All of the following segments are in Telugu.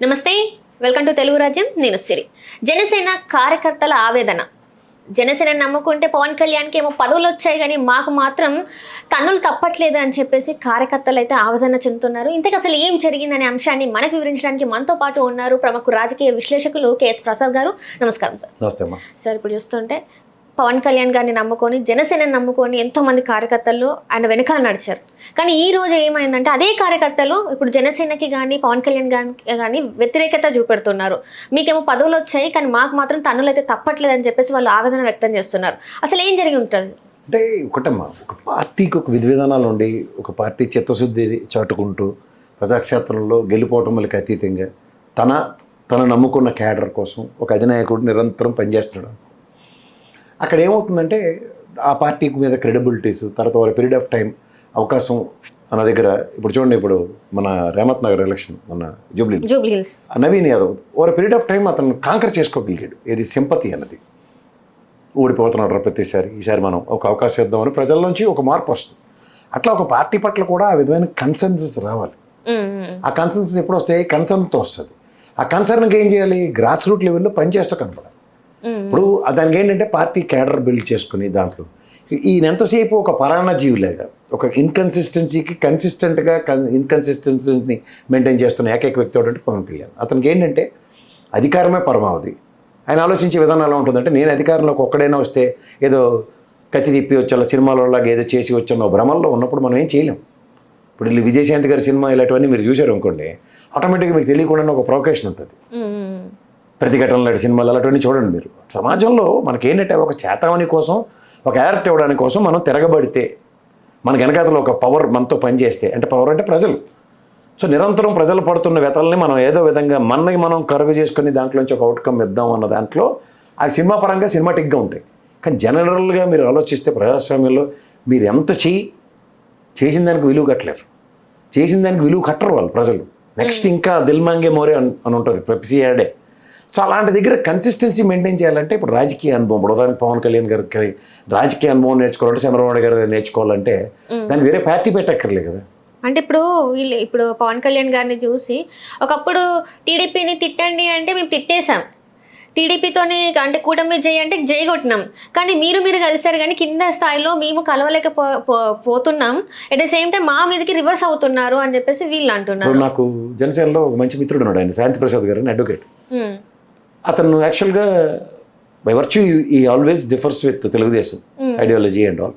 నమస్తే, వెల్కమ్ టు తెలుగు రాజ్యం. నేను సిరి. జనసేన కార్యకర్తల ఆవేదన. జనసేన నమ్ముకుంటే పవన్ కళ్యాణ్కి ఏమో పదవులు వచ్చాయి, కానీ మాకు మాత్రం తన్నులు తప్పట్లేదు అని చెప్పేసి కార్యకర్తలు అయితే ఆవేదన చెందుతున్నారు. ఇంతకు అసలు ఏం జరిగిందనే అంశాన్ని మనకు వివరించడానికి మనతో పాటు ఉన్నారు ప్రముఖ రాజకీయ విశ్లేషకులు కేఎస్ ప్రసాద్ గారు. నమస్కారం సార్. నమస్తే అమ్మా. సార్, ఇప్పుడు చూస్తుంటే పవన్ కళ్యాణ్ గారిని నమ్ముకొని, జనసేన నమ్ముకొని ఎంతోమంది కార్యకర్తలు ఆయన వెనకాల నడిచారు. కానీ ఈ రోజు ఏమైందంటే అదే కార్యకర్తలు ఇప్పుడు జనసేనకి కానీ పవన్ కళ్యాణ్ కానీ వ్యతిరేకత చూపెడుతున్నారు. మీకేమో పదవులు వచ్చాయి, కానీ మాకు మాత్రం తన్నులు అయితే తప్పట్లేదు అని చెప్పేసి వాళ్ళు ఆవేదన వ్యక్తం చేస్తున్నారు. అసలు ఏం జరిగి ఉంటుంది? అంటే ఒకటమ్మా, ఒక పార్టీకి ఒక విధి విధానాలు ఉండి, ఒక పార్టీ చిత్తశుద్ధి చాటుకుంటూ ప్రజాక్షేత్రంలో గెలిపోవటంకి అతీతంగా తన నమ్ముకున్న క్యాడర్ కోసం ఒక అధినాయకుడు నిరంతరం పనిచేస్తున్నాడు. అక్కడ ఏమవుతుందంటే ఆ పార్టీ మీద క్రెడిబిలిటీస్, తర్వాత ఒక పీరియడ్ ఆఫ్ టైం అవకాశం మన దగ్గర. ఇప్పుడు చూడండి, ఇప్పుడు మన రేమత్ నగర్ ఎలక్షన్, మన Jubilee hills Naveen Yadav over period of time అతను కాంకర్ చేసుకోగలిగాడు. ఏది సింపతి అన్నది. ఓడిపోతున్నాడు ప్రతిసారి, ఈసారి మనం ఒక అవకాశం ఇద్దామని ప్రజల్లోంచి ఒక మార్పు వస్తుంది. అట్లా ఒక పార్టీ పట్ల కూడా ఆ విధమైన కన్సెన్సస్ రావాలి. ఆ కన్సెన్సస్ ఎప్పుడు వస్తాయి? కన్సర్న్తో వస్తుంది. ఆ కన్సర్న్కి ఏం చేయాలి? గ్రాస్ రూట్ లెవెల్లో పనిచేస్తూ కనపడాలి. ఇప్పుడు దానికి ఏంటంటే పార్టీ క్యాడర్ బిల్డ్ చేసుకుని దాంట్లో ఈయన ఎంతసేపు ఒక పరాన్నజీవిలాగా ఒక ఇన్కన్సిస్టెన్సీకి కన్సిస్టెంట్గా ఇన్కన్సిస్టెన్సీని మెయింటైన్ చేస్తున్న ఏకైక వ్యక్తి అంటే పవన్ కళ్యాణ్. అతనికి ఏంటంటే అధికారమే పరమావధి. ఆయన ఆలోచించే విధానం ఎలా ఉంటుందంటే, నేను అధికారంలోకి ఒక్కడైనా వస్తే ఏదో కత్తి తిప్పి వచ్చాను, సినిమాలలాగా ఏదో చేసి వచ్చాను భ్రమంలో ఉన్నప్పుడు మనం ఏం చేయలేం. ఇప్పుడు వీళ్ళు విజయశాంతి గారి సినిమా ఇలాంటివన్నీ మీరు చూశారు అనుకోండి, ఆటోమేటిక్గా మీకు తెలియకుండా ఒక ప్రొవకేషన్ ఉంటుంది. ప్రతిఘటన లాంటి సినిమాలు అలాంటివన్నీ చూడండి మీరు. సమాజంలో మనకేంటంటే ఒక చేతవని కోసం, ఒక యాక్ట్ ఇవ్వడానికి కోసం మనం తిరగబడితే, మనకి వెనకాతలో ఒక పవర్ మనతో పనిచేస్తే, అంటే పవర్ అంటే ప్రజలు. సో నిరంతరం ప్రజలు పడుతున్న వ్యతల్ని మనం ఏదో విధంగా మనకి మనం కరుగు చేసుకుని దాంట్లోంచి ఒక అవుట్కమ్ ఇద్దాం అన్న దాంట్లో ఆ సినిమా పరంగా సినిమాటిక్గా ఉంటాయి. కానీ జనరల్గా మీరు ఆలోచిస్తే ప్రజాస్వామ్యంలో మీరు ఎంత చేసిన దానికి విలువ కట్టలేరు. చేసిన దానికి విలువ కట్టరు వాళ్ళు ప్రజలు. నెక్స్ట్ ఇంకా దిల్ మాంగే మోరే అని ఉంటుంది ప్రతిసాడే. సో అలాంటి దగ్గర కన్సిస్టెన్సీ మెయింటైన్ చేయాలంటే ఇప్పుడు రాజకీయ అనుభవం, ఇప్పుడు ఉదాహరణకి పవన్ కళ్యాణ్ గారికి రాజకీయ అనుభవం నేర్చుకోవాలంటే, చంద్రబాబు నాయుడు గారు నేర్చుకోవాలంటే దాన్ని వేరే పార్టీ పెట్టక్కర్లే కదా. అంటే ఇప్పుడు పవన్ కళ్యాణ్ గారిని చూసి ఒకప్పుడు టీడీపీని తిట్టండి అంటే మేము తిట్టేశాం, టీడీపీతోని అంటే కూటమి జై అంటే జై కొట్టినాం, కానీ మీరు కలిసారు కానీ కింద స్థాయిలో మేము కలవలేకపోతున్నాం, అట్ ద సేమ్ టైం మా మీదకి రివర్స్ అవుతున్నారు అని చెప్పేసి వీళ్ళు అంటున్నారు. నాకు జనసేనలో ఒక మంచి మిత్రుడు ఉన్నాడు, ఆయన శాంతి ప్రసాద్ గారు అని, అడ్వకేట్. అతను యాక్చువల్గా by virtue he always differs with Telugu Desam ideology and all.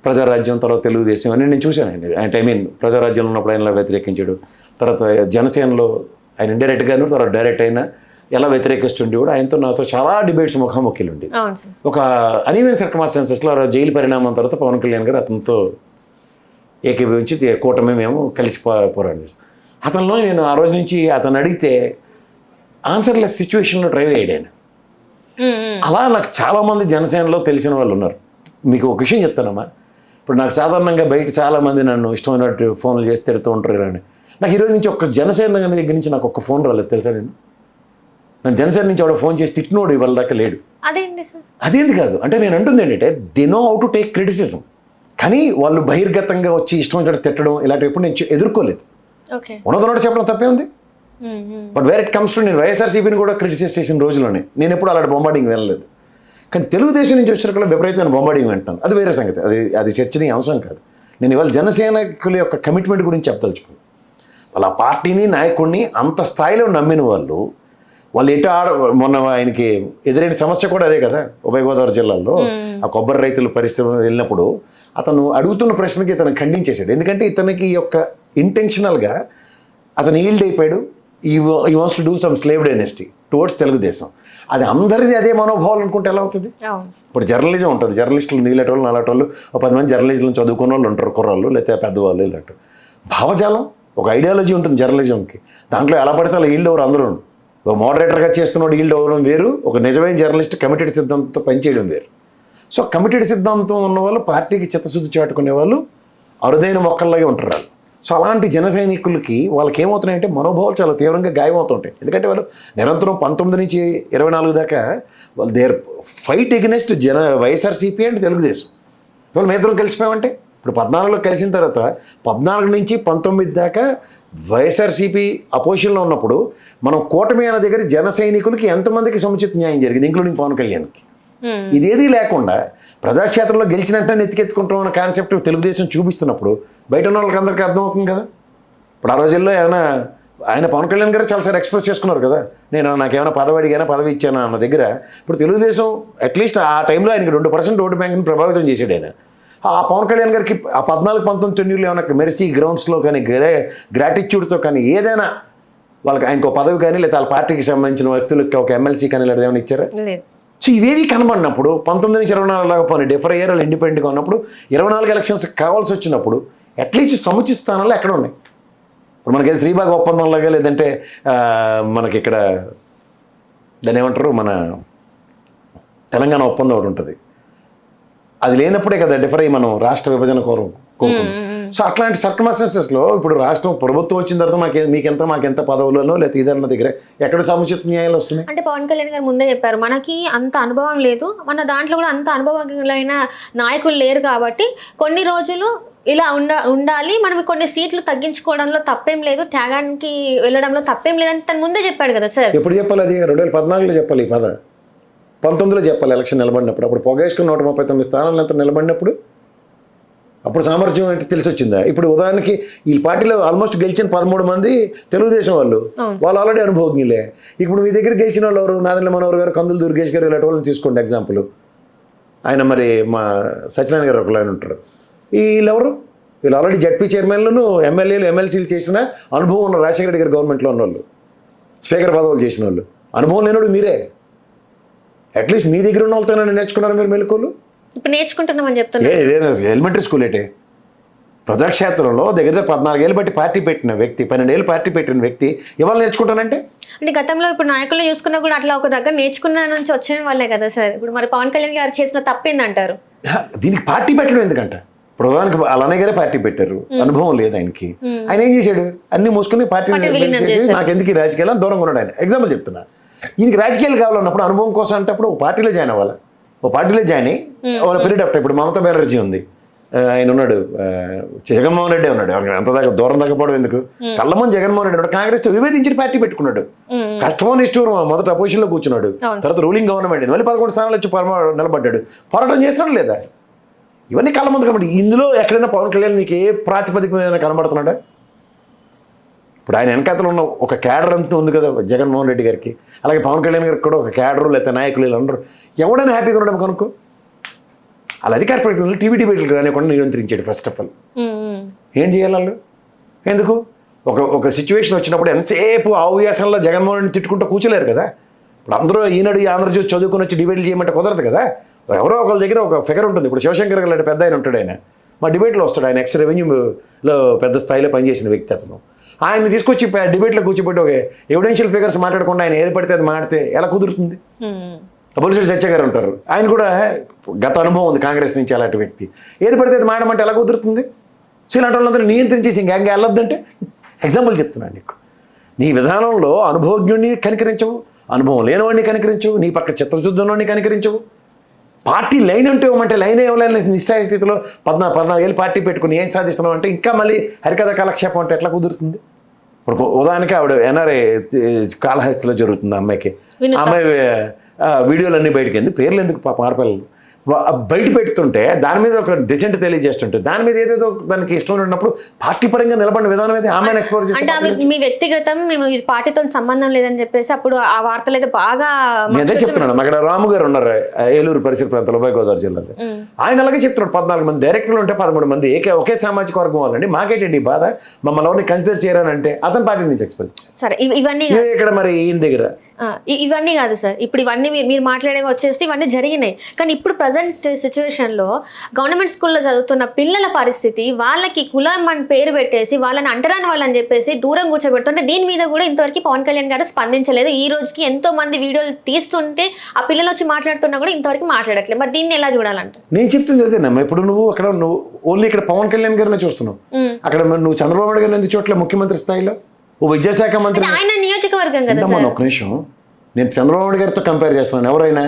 Praja Rajyam తర్వాత తెలుగుదేశం అని నేను చూశాను. అంటే ప్రజారాజ్యంలో ఉన్నప్పుడు ఆయన వ్యతిరేకించాడు, తర్వాత జనసేనలో ఆయన ఇండైరెక్ట్గాను, తర్వాత డైరెక్ట్ అయినా ఎలా వ్యతిరేకిస్తుండే కూడా ఆయనతో నాతో చాలా డిబేట్స్ ముఖాముఖిలు ఉండి, ఒక అనీవెన్ సర్కమ్స్టాన్సెస్లో జైలు పరిణామం తర్వాత పవన్ కళ్యాణ్ గారు అతనితో ఏకీభవించి కూటమి మేము కలిసి పోరాటం చేస్తాం. అతనిలో నేను ఆ రోజు నుంచి అతను అడిగితే ఆన్సర్లెస్ సిచ్యువేషన్లో డ్రైవ్ అయ్యాడు ఆయన. అలా నాకు చాలామంది జనసేనలో తెలిసిన వాళ్ళు ఉన్నారు. మీకు ఒక విషయం చెప్తానమ్మా, ఇప్పుడు నాకు సాధారణంగా బయట చాలామంది నన్ను ఇష్టమైనట్టు ఫోన్లు చేసి తిడుతూ ఉంటారు అని. నాకు ఈరోజు నుంచి ఒక్క జనసేన దగ్గర నుంచి నాకు ఒక్క ఫోన్ రాలేదు తెలుసా. నేను జనసేన నుంచి ఆవిడ ఫోన్ చేసి తిట్టినోడు ఇవాళ దాకా లేడు. అదేంది కాదు అంటే నేను అంటుంది ఏంటంటే, they know how to take criticism. కానీ వాళ్ళు బహిర్గతంగా వచ్చి ఇష్టం వచ్చినట్టు తిట్టడం ఇలాంటివి ఎప్పుడు నేను ఎదుర్కోలేదు. ఉన్నదన్నట్టు చెప్పడం తప్పే ఉంది. But where it comes to, నేను వైఎస్ఆర్సీపీని కూడా క్రిటిసైజ్ చేసిన రోజులోనే నేను ఎప్పుడు అలాంటి బొంబార్డింగ్ వినలేదు. కానీ తెలుగుదేశం నుంచి వచ్చినప్పుడు విపరీతమైన బొంబార్డింగ్ వింటాను, అది వేరే సంగతి. అది చర్చనీయ అవసరం కాదు. నేను ఇవాళ జనసేనకుల యొక్క కమిట్మెంట్ గురించి చెప్పదలుచుకున్నాను. వాళ్ళ పార్టీని, నాయకుడిని అంత స్థాయిలో నమ్మిన వాళ్ళు మొన్న ఆయనకి ఎదురైన సమస్య కూడా అదే కదా. ఉభయ గోదావరి జిల్లాలో ఆ కొబ్బరి రైతుల పరిశ్రమ వెళ్ళినప్పుడు అతను అడుగుతున్న ప్రశ్నకి ఇతను ఖండించేశాడు. ఎందుకంటే ఇతనికి యొక్క ఇంటెన్షనల్గా అతను ఈల్డ్ అయిపోయాడు. ఈ wants to do some slave dynasty towards Telugu Desam. అది అందరిది అదే మనోభావాలు అనుకుంటే ఎలా అవుతుంది? ఇప్పుడు జర్నలిజం ఉంటుంది, జర్నలిస్టులు నీళ్ళటోళ్ళు నాలటోళ్ళు, ఒక 10 మంది జర్నలిస్టులను చదువుకున్న వాళ్ళు ఉంటారు, కుర్రాళ్ళు లేకపోతే పెద్దవాళ్ళు. ఇలాంటి భావజాలం, ఒక ఐడియాలజీ ఉంటుంది జర్నలిజంకి. దాంట్లో ఎలా పడితే అలా ఈల్డ్ ఓవర్ అందరూ. ఒక మోడరేటర్గా చేస్తున్నాడు ఈల్డ్ అవ్వడం వేరు, ఒక నిజమైన జర్నలిస్ట్ కమిటెడ్ సిద్ధాంతంతో పనిచేయడం వేరు. సో కమిటెడ్ సిద్ధాంతం ఉన్న వాళ్ళు, పార్టీకి చిత్తశుద్ధి చాటుకునే వాళ్ళు అరుదైన మొక్కల్లాగే ఉంటారు వాళ్ళు. సో అలాంటి జన సైనికులకి వాళ్ళకి ఏమవుతున్నాయంటే మనోభావాలు చాలా తీవ్రంగా గాయమవుతుంటాయి. ఎందుకంటే వాళ్ళు నిరంతరం 19 నుంచి 24 దాకా వాళ్ళు their fight against YSRCP and Telugu Desam. వాళ్ళు మేద్దరం కలిసిపోయామంటే ఇప్పుడు 14లో కలిసిన తర్వాత 14 నుంచి 19 దాకా వైఎస్ఆర్సీపీ అపోజిషన్లో ఉన్నప్పుడు మనం కూటమి అనే దగ్గర జన సైనికులకి ఎంతమందికి సముచిత న్యాయం జరిగింది, ఇంక్లూడింగ్ పవన్ కళ్యాణ్కి. ఇదేదీ లేకుండా ప్రజాక్షేత్రంలో గెలిచినట్టు ఎత్తికెత్తుకుంటాం అన్న కాన్సెప్ట్ తెలుగుదేశం చూపిస్తున్నప్పుడు బయట ఉన్న వాళ్ళకి అందరికీ అర్థమవుతుంది కదా. ఇప్పుడు ఆ రోజుల్లో ఏమైనా ఆయన పవన్ కళ్యాణ్ గారు చాలాసార్లు ఎక్స్ప్రెస్ చేసుకున్నారు కదా, నేను నాకేమైనా పదవి అడిగానా పదవి ఇచ్చానా అన్న దగ్గర. ఇప్పుడు తెలుగుదేశం అట్లీస్ట్ ఆ టైంలో ఆయనకి 2% ఓటు బ్యాంక్ని ప్రభావితం చేశాడు ఆయన. ఆ పవన్ కళ్యాణ్ గారికి ఆ 14, 19 టెన్యూర్లో ఏమైనా మెర్సీ గ్రౌండ్స్లో కానీ గ్రాటిట్యూడ్తో కానీ ఏదైనా వాళ్ళకి ఆయనకు పదవి కానీ లేదా వాళ్ళ పార్టీకి సంబంధించిన వ్యక్తులకి ఒక ఎమ్మెల్సీ కానీ లేదా ఏమైనా ఇచ్చారా? సో ఇవేవి కనబడినప్పుడు 19 నుంచి 24 లాగా పోనీ డెఫర్ అయ్యారు, వాళ్ళు ఇండిపెండెంట్గా ఉన్నప్పుడు 24 ఎలక్షన్స్ కావాల్సి వచ్చినప్పుడు అట్లీస్ట్ సముచిత స్థానాలు ఎక్కడ ఉన్నాయి? ఇప్పుడు మనకి శ్రీబాగ్ ఒప్పందం లాగా లేదంటే మనకి ఇక్కడ దాన్ని ఏమంటారు మన తెలంగాణ ఒప్పందం ఒకటి ఉంటుంది, అది లేనప్పుడే కదా డిఫర్ అయ్యి మనం రాష్ట్ర విభజన కోరుకుంటాం. సో అట్లాంటి సర్కమ్స్టాన్సెస్లో ఇప్పుడు రాష్ట్రం ప్రభుత్వం వచ్చిన తర్వాత మాకెంత పదవులలో లేదా ఇదన్న దగ్గర ఎక్కడ సముచిత న్యాయాలు వస్తున్నాయి? అంటే పవన్ కళ్యాణ్ గారు ముందే చెప్పారు, మనకి అంత అనుభవం లేదు, మన దాంట్లో కూడా అంత అనుభవజ్ఞులైన నాయకులు లేరు కాబట్టి కొన్ని రోజులు ఇలా ఉండాలి, మనం కొన్ని సీట్లు తగ్గించుకోవడంలో తప్పేం లేదు, త్యాగానికి వెళ్ళడంలో తప్పేం లేదని తను ముందే చెప్పాడు కదా సార్. ఎప్పుడు చెప్పాలి అది? 2014లో చెప్పాలి ఈ పద, 19లో చెప్పాలి ఎలక్షన్ నిలబడినప్పుడు. అప్పుడు పొగేసుకుని 139 స్థానాలు ఎంత నిలబడినప్పుడు అప్పుడు సామర్థ్యం అంటే తెలిసి వచ్చిందా? ఇప్పుడు ఉదాహరణకి ఈ పార్టీలో ఆల్మోస్ట్ గెలిచిన 13 మంది తెలుగుదేశం వాళ్ళు ఆల్రెడీ అనుభవజ్ఞులే. ఇప్పుడు మీ దగ్గర గెలిచిన వాళ్ళు ఎవరు? నాదెండ్ల మనోహర్ గారు, కందులు దుర్గేష్ గారు, ఇలాంటి వాళ్ళని తీసుకోండి ఎగ్జాంపుల్. ఆయన మరి మా సత్యనారాయణ గారు ఒకళ్ళు ఆయన ఉంటారు. వీళ్ళెవరు? వీళ్ళు ఆల్రెడీ జడ్పీ చైర్మన్లను, ఎమ్మెల్యేలు, ఎమ్మెల్సీలు చేసిన అనుభవం ఉన్న రాజశేఖర రెడ్డి గారి గవర్నమెంట్లో ఉన్న వాళ్ళు, స్పీకర్ పదవులు చేసిన వాళ్ళు. అనుభవం లేనోడు మీరే. అట్లీస్ట్ మీ దగ్గర ఉన్న వాళ్ళతో నేర్చుకున్నారు మీరు మెలకువలు. ఇప్పుడు నేర్చుకుంటున్నామని చెప్తున్నా. ఎలిమెంటరీ స్కూల్ ఏంటే ప్రజాక్షేత్రంలో దగ్గర 14 ఏళ్ళు బట్టి పార్టీ పెట్టిన వ్యక్తి, 12 ఏళ్ళు పార్టీ పెట్టిన వ్యక్తి ఇవాళ నేర్చుకుంటానంటే? అంటే గతంలో ఇప్పుడు నాయకులు చూసుకున్నా కూడా అట్లా ఒక దగ్గర నేర్చుకున్న నుంచి వచ్చిన వాళ్ళే కదా సార్. ఇప్పుడు మరి పవన్ కళ్యాణ్ గారు చేసిన తప్పేందంటారు? దీనికి పార్టీ పెట్టడం ఎందుకంట? ప్రధానికి అలానే గారే పార్టీ పెట్టారు, అనుభవం లేదు ఆయనకి. ఆయన ఏం చేశాడు? అన్ని మూసుకుని పార్టీ చేసి నాకు ఎందుకు ఈ రాజకీయాలు దూరంగా ఉన్నాడు ఆయన. ఎగ్జాంపుల్ చెప్తున్నా, ఈయనకి రాజకీయాలు కావాలన్నప్పుడు అనుభవం కోసం అంటే అప్పుడు ఒక పార్టీలో జాయిన్ అవ్వాలి. ఒక పార్టీలో జాయిన్ అయ్యి ఒక పీరియడ్ ఆఫ్ టైం. ఇప్పుడు మమతా బెనర్జీ ఉంది, ఆయన ఉన్నాడు, జగన్మోహన్ రెడ్డి ఉన్నాడు. అంత దాకా దూరం తగ్గపోవడం ఎందుకు? కళ్ళమని జగన్మోహన్ రెడ్డి ఉన్నాడు, కాంగ్రెస్ తో విభేదించి పార్టీ పెట్టుకున్నాడు. కష్టమో నిష్ఠూరం మొదట అపోజిషన్ లో కూర్చున్నాడు, తర్వాత రూలింగ్ గవర్నమెంట్ మళ్ళీ 11 స్థానాలు వచ్చి నిలబడ్డాడు. పోరాటం చేస్తున్నాడు లేదా? ఇవన్నీ కళ్ళ ముందు కనబడి. ఇందులో ఎక్కడైనా పవన్ కళ్యాణ్ నీకు ఏ ప్రాతిపదిక మీద కనబడుతున్నాడా? ఇప్పుడు ఆయన వెనకాతలో ఉన్న ఒక క్యాడర్ అంతా ఉంది కదా జగన్మోహన్ రెడ్డి గారికి, అలాగే పవన్ కళ్యాణ్ గారికి కూడా ఒక క్యాడరు లేకపోతే నాయకులు ఇలా ఉండరు. ఎవడైనా హ్యాపీగా ఉండడం కనుక్కో. అలా అధికార ప్రతినిధులు టీవీ డిబేట్లు రానివ్వకుండా నియంత్రించాడు. ఫస్ట్ ఆఫ్ ఆల్ ఏం చేయాలి వాళ్ళు? ఎందుకు? ఒక సిచ్యువేషన్ వచ్చినప్పుడు ఎంతసేపు ఆవ్యాసంలో జగన్మోహన్ రెడ్డిని తిట్టుకుంటూ కూర్చోలేరు కదా. ఇప్పుడు అందరూ ఈనాడు ఆంధ్రజ్యోతి చదువుకుని వచ్చి డిబేట్లు చేయమంటే కుదరదు కదా. ఎవరో ఒకరి దగ్గర ఒక ఫిగర్ ఉంటుంది. ఇప్పుడు శివశంకర్ గారు పెద్ద ఆయన ఉంటాడు, ఆయన మా డిబేట్లో వస్తాడు. ఆయన ఎక్స్ రెవెన్యూలో పెద్ద స్థాయిలో పనిచేసిన వ్యక్తి అతను. ఆయన తీసుకొచ్చి డిబేట్లో కూర్చోబెట్టి ఒక ఎవిడెన్షియల్ ఫిగర్స్ మాట్లాడకుండా ఆయన ఏది పడితే అది మాట్లాడితే ఎలా కుదురుతుంది? బొలిశెట్టి సత్య గారు ఉంటారు, ఆయన కూడా గత అనుభవం ఉంది కాంగ్రెస్ నుంచి. అలాంటి వ్యక్తి ఏది పడితే అది మాట్లాడమంటే ఎలా కుదురుతుంది? సో ఇలాంటి వాళ్ళందరూ నియంత్రించేసి ఇంకా వెళ్ళొద్దంటే ఎగ్జాంపుల్ చెప్తున్నాను నీకు. నీ విధానంలో అనుభవజ్ఞుడిని కనికరించవు, అనుభవం లేనివాడిని కనికరించవు, నీ పక్క చిత్తశుద్ధుని కనికరించవు. పార్టీ లైన్ అంటే ఇవ్వమంటే లైన్ ఇవ్వలేని నిస్సాయ స్థితిలో 14 ఏళ్ళు పార్టీ పెట్టుకుని ఏం సాధిస్తున్నావు అంటే ఇంకా మళ్ళీ హరికథ కాలక్షేపం అంటే ఎట్లా కుదురుతుంది? ఇప్పుడు ఉదాహరణకి ఆవిడ ఎన్ఆర్ఐ కాళహస్తిలో జరుగుతుంది. అమ్మాయికి అమ్మాయి వీడియోలు అన్నీ బయటకి ఎందుకు, పేర్లు ఎందుకు, పాప ఆడపిల్లలు బయట పెడుతుంటే దాని మీద ఒక డిసెంట్ తెలియజేస్తుంటే దాని మీద ఏదేదో దానికి ఇష్టం ఉన్నప్పుడు పార్టీ పరంగా నిలబడిన విధానం అయితే ఆమెను ఎక్స్ప్లోర్ చేస్తే మీ వ్యక్తిగతం మేము ఇది పార్టీతో సంబంధం లేదని చెప్పేసి అప్పుడు ఆ వార్తలు అయితే బాగా నేనే చెప్తున్నాను. అక్కడ రాము గారు ఉన్నారు, ఏలూరు పరిసర ప్రాంతంలో, ఉభయ గోదావరి జిల్లాలో. ఆయన అలాగే చెప్తున్నాడు, 14 మంది డైరెక్టర్లు ఉంటే 13 మంది ఒకే సామాజిక వర్గం వాళ్ళండి, మాకేంటండి బాధ, మమ్మల్ని ఎవరిని కన్సిడర్ చేయరానంటే అతని పార్టీ నుంచి ఎక్స్పెల్. సరే ఇవన్నీ ఇక్కడ మరి ఈయన దగ్గర ఇవన్నీ కాదు సార్. ఇప్పుడు ఇవన్నీ మీరు మాట్లాడేవి వచ్చేసి ఇవన్నీ జరిగినాయి. కానీ ఇప్పుడు ప్రజెంట్ సిచ్యువేషన్లో గవర్నమెంట్ స్కూల్లో చదువుతున్న పిల్లల పరిస్థితి, వాళ్ళకి కులం అని పేరు పెట్టేసి వాళ్ళని అంటరాని వాళ్ళని చెప్పేసి దూరం కూర్చోబెడుతుంటే దీని మీద కూడా ఇంతవరకు పవన్ కళ్యాణ్ గారు స్పందించలేదు. ఈ రోజుకి ఎంతో మంది వీడియోలు తీస్తుంటే ఆ పిల్లలు వచ్చి మాట్లాడుతున్నా కూడా ఇంతవరకు మాట్లాడట్లేదు. మరి దీన్ని ఎలా చూడాలంటే? నేను చెప్తుంది అదేనమ్మా. ఇప్పుడు నువ్వు ఓన్లీ ఇక్కడ పవన్ కళ్యాణ్ గారిని చూస్తున్నావు, అక్కడ నువ్వు చంద్రబాబు నాయుడు గారిని ఎందుకు చోట్ల ముఖ్యమంత్రి స్థాయిలో ఓ విద్యాశాఖ మంత్రి, ఆయన నియోజకవర్గం కదా. ఒక్క నిమిషం, నేను చంద్రబాబు నాయుడు గారితో కంపేర్ చేస్తున్నాను. ఎవరైనా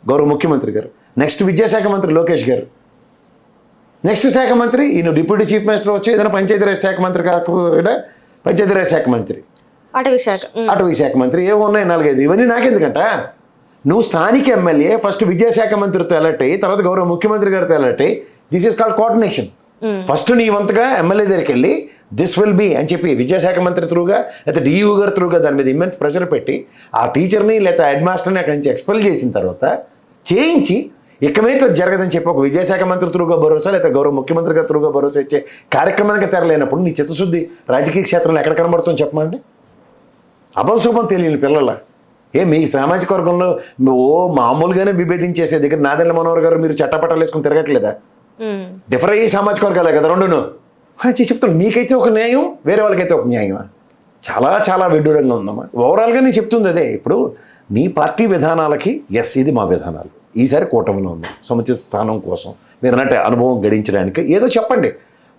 గౌరవ ముఖ్యమంత్రి గారు, నెక్స్ట్ విద్యాశాఖ మంత్రి లోకేష్ గారు, నెక్స్ట్ శాఖ మంత్రి ఈయన డిప్యూటీ చీఫ్ మినిస్టర్ వచ్చి ఏదైనా పంచాయతీరాజ్ శాఖ మంత్రి కాకపోతే పంచాయతీరాజ్ శాఖ మంత్రి, అటవీ శాఖ, అటవీ శాఖ మంత్రి, ఏవో ఉన్నాయి 4-5. ఇవన్నీ నాకెందుకంట? నువ్వు స్థానిక ఎమ్మెల్యే ఫస్ట్ విద్యాశాఖ మంత్రితో ఎలర్ట్ అయ్యి తర్వాత గౌరవ ముఖ్యమంత్రి గారితో ఎలర్ట్ అయ్యి this is called coordination. First నీ వంతుగా ఎమ్మెల్యే దగ్గరికి వెళ్ళి దిస్ విల్ బీ అని చెప్పి విద్యాశాఖ మంత్రి త్రూగా లేకపోతే డియూ గారి త్రూగా దాని మీద ఇమ్మెన్స్ ప్రెషర్ పెట్టి ఆ టీచర్ని లేదా హెడ్ మాస్టర్ని అక్కడి నుంచి ఎక్స్పెల్ చేసిన తర్వాత చేయించి ఇకమేట్లా జరగదని చెప్పి ఒక విద్యాశాఖ మంత్రి త్రూగా భరోసా లేదా గౌరవ ముఖ్యమంత్రి గారి త్రూగా భరోసా ఇచ్చే కార్యక్రమానికి తెరలేనప్పుడు నీ చిత్తశుద్ధి రాజకీయ క్షేత్రంలో ఎక్కడ కనబడుతుందని చెప్పమండి? అపంశుభం తెలియని పిల్లల మీ సామాజిక వర్గంలో మామూలుగానే విభేదించేసే దగ్గర నాదెండ్ల మనోహర్ గారు మీరు చట్టపట్టాలు వేసుకుని తిరగట్లేదా? డిఫర్ అయ్యే సామాజిక వర్గాలే కదా రెండును. చెప్తాను మీకైతే ఒక న్యాయం, వేరే వాళ్ళకైతే ఒక న్యాయమా? చాలా చాలా విడ్డూరంగా ఉందమ్మా. ఓవరాల్గా నేను చెప్తుంది అదే. ఇప్పుడు నీ పార్టీ విధానాలకి ఇది మా విధానాలు, ఈసారి కూటమిలో ఉంది సముచిత స్థానం కోసం మీరు అన్నట్టు అనుభవం గడించడానికి ఏదో చెప్పండి.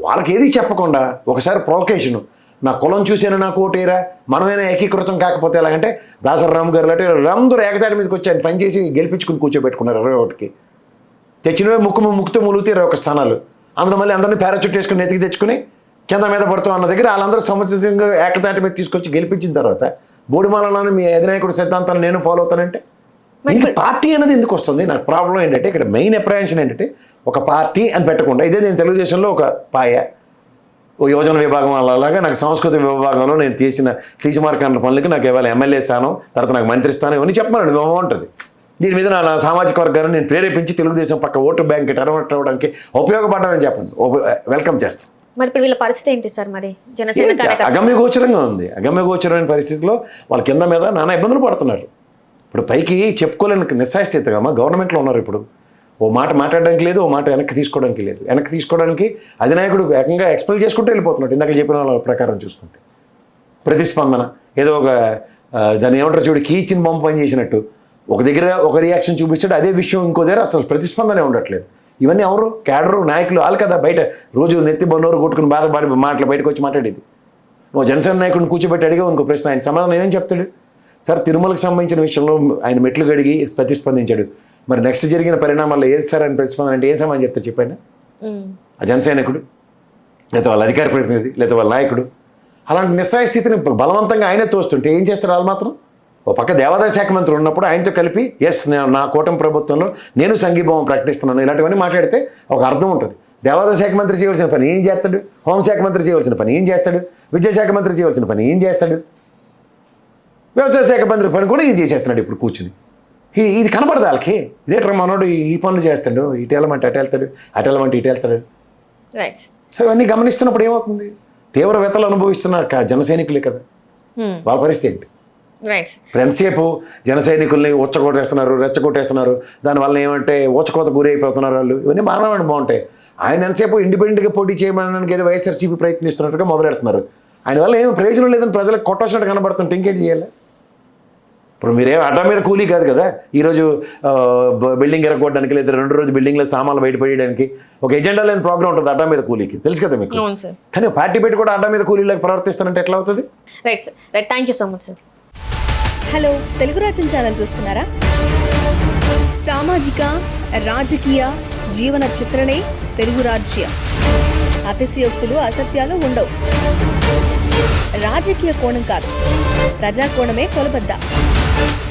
వాళ్ళకి ఏది చెప్పకుండా ఒకసారి ప్రొవకేషను, నా కులం చూసేనా నాకు ఓటేరా, మనమైనా ఏకీకృతం కాకపోతే ఎలాగంటే దాసరామ్ గారు లాంటి అందరూ ఏకతాటి మీదకి వచ్చి ఆయన పనిచేసి గెలిపించుకుని కూర్చోబెట్టుకున్నారు 21కి. తెచ్చినవే ముక్కుతో ములుగుతే 21 స్థానాలు. అందులో మళ్ళీ అందరినీ పారాచూట్ వేసుకుని నెతికి తెచ్చుకుని కింద మీద పడుతూ అన్న దగ్గర వాళ్ళందరూ సముచితంగా ఏకతాటి మీద తీసుకొచ్చి గెలిపించిన తర్వాత బోడిమాలనాన్ని మీ అధినాయకుడు సిద్ధాంతాలు నేను ఫాలో అవుతానంటే ఇంకా పార్టీ అనేది ఎందుకు వస్తుంది? నాకు ప్రాబ్లం ఏంటంటే ఇక్కడ మెయిన్ అప్రహెన్షన్ ఏంటంటే ఒక పార్టీ అని పెట్టకుండా ఇదే నేను తెలుగుదేశంలో ఒక పాయ, ఓ యువజన విభాగం అలాగా నాకు సాంస్కృతిక విభాగంలో నేను తీసి మార్కాండ పనులకి నాకు ఇవాళ ఎమ్మెల్యే స్థానం, తర్వాత నాకు మంత్రి స్థానం ఇవన్నీ చెప్పమనండి బాగుంటుంది. దీని మీద నా సామాజిక వర్గాన్ని నేను ప్రేరేపించి తెలుగుదేశం పక్క ఓటు బ్యాంక్ టర్న్ అవ్వడానికి ఉపయోగపడ్డానని చెప్పండి, వెల్కమ్ చేస్తాను. మరి ఇప్పుడు వీళ్ళ పరిస్థితి ఏంటి సార్? మరి జనసేన అగమ్యగోచరంగా ఉంది. అగమ్యగోచరమైన పరిస్థితిలో వాళ్ళ కింద మీద నానా ఇబ్బందులు పడుతున్నారు. ఇప్పుడు పైకి చెప్పుకోలేని నిస్సాయస్థితిగా గవర్నమెంట్లో ఉన్నారు. ఇప్పుడు ఓ మాట మాట్లాడడానికి లేదు, ఓ మాట వెనక్కి తీసుకోవడానికి లేదు. వెనక్కి తీసుకోవడానికి అధినాయకుడు ఏకంగా ఎక్స్పెల్ చేసుకుంటూ వెళ్ళిపోతున్నాడు. ఇందాక చెప్పిన వాళ్ళ ప్రకారం చూసుకుంటే ప్రతిస్పందన ఏదో ఒక దాన్ని ఏమంటారు చూడు, కీ ఇచ్చిన బొమ్మ పని చేసినట్టు ఒక దగ్గర ఒక రియాక్షన్ చూపించాడు, అదే విషయం ఇంకో దగ్గర అసలు ప్రతిస్పందనే ఉండట్లేదు. ఇవన్నీ ఎవరు క్యాడరు నాయకులు వాళ్ళు కదా బయట రోజు నెత్తి బొన్నోరు కొట్టుకుని బాధపడి మాటలు బయటకు వచ్చి మాట్లాడేది. నువ్వు జనసేన నాయకుడిని కూర్చోబెట్టి అడిగా ఇంకో ప్రశ్న, ఆయన సమాధానం ఏం చెప్తాడు? సార్ తిరుమలకు సంబంధించిన విషయంలో ఆయన మెట్లు గడిగి ప్రతిస్పందించాడు, మరి నెక్స్ట్ జరిగిన పరిణామాల్లో ఏది సార్ అని ప్రతిస్పందన అంటే ఏం సమాధానం చెప్తారు చెప్పాను? ఆ జనసైనికుడు లేదా వాళ్ళ అధికార ప్రతినిధి లేదా వాళ్ళ నాయకుడు అలాంటి నిస్సాయ స్థితిని బలవంతంగా ఆయనే తోస్తుంటే ఏం చేస్తారు వాళ్ళు మాత్రం? ఓ పక్క దేవాదాయ శాఖ మంత్రి ఉన్నప్పుడు ఆయనతో కలిపి నా కూటమి ప్రభుత్వంలో నేను సంఘీభావం ప్రకటిస్తున్నాను ఇలాంటివన్నీ మాట్లాడితే ఒక అర్థం ఉంటుంది. దేవాదాయ శాఖ మంత్రి చేయవలసిన పని ఏం చేస్తాడు? హోంశాఖ మంత్రి చేయవలసిన పని ఏం చేస్తాడు? విద్యాశాఖ మంత్రి చేయవలసిన పని ఏం చేస్తాడు? వ్యవసాయ శాఖ మంత్రి పని కూడా ఏం చేసేస్తున్నాడు ఇప్పుడు కూర్చుని. ఇది కనపడదు వాళ్ళకి. ఇదేట్రా మనోడు ఈ పనులు చేస్తాడు, ఇటు వెళ్ళమంటే అటు వెళ్తాడు, అటు వెళ్ళమంటే ఇటు వెళ్తాడు. సో ఇవన్నీ గమనిస్తున్నప్పుడు ఏమవుతుంది? తీవ్ర వ్యతలు అనుభవిస్తున్న జనసైనికులే కదా, వాళ్ళ పరిస్థితి ఏంటి? ఎంతసేపు జన సైనికుల్ని రెచ్చగొట్టేస్తున్నారు, దానివల్ల ఏమంటే ఊచకోత గురి అయిపోతున్నారు వాళ్ళు. ఇవన్నీ మానవాడి బాగుంటాయి. ఆయన ఎంతసేపు ఇండిపెండెంట్గా పోటీ చేయడానికి ఏదో వైఎస్ఆర్సీపీ ప్రయత్నిస్తున్నట్టుగా మొదలెడుతున్నారు. ఆయన వల్ల ఏమి ప్రయోజనం లేదని ప్రజలకు కొట్టొచ్చినట్టు కనబడుతుంటే ఇంకేంటి చేయాలి? ఇప్పుడు మీరేం అడ్డా మీద కూలీ కాదు కదా. ఈరోజు బిల్డింగ్ ఎరగొట్టడానికి లేదా 2 రోజు బిల్డింగ్లో సామాన్లు బయటపడడానికి ఒక ఎజెండా లేని ప్రోగ్రామ్ ఉంటుంది అడ్డా మీద కూలీకి, తెలుసు కదా మీకు. కానీ పార్టీ పెట్టి కూడా అడ్డా మీద కూలీలకు ప్రవర్తిస్తానంటే ఎట్లా అవుతుంది? Right sir, right, thank you so much sir. Hello, Telugu రాజ్యం ఛానల్ చూస్తున్నారా? సామాజిక రాజకీయ జీవన చిత్రణే తెలుగు రాజ్యం. అతిశయోక్తులు అసత్యాలు ఉండవు. రాజకీయ కోణం కాదు, ప్రజా కోణమే కొలబద్ద.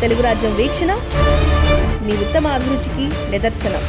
తెలుగు రాజ్యం వీక్షణ మీ ఉత్తమ అభిరుచికి నిదర్శనం.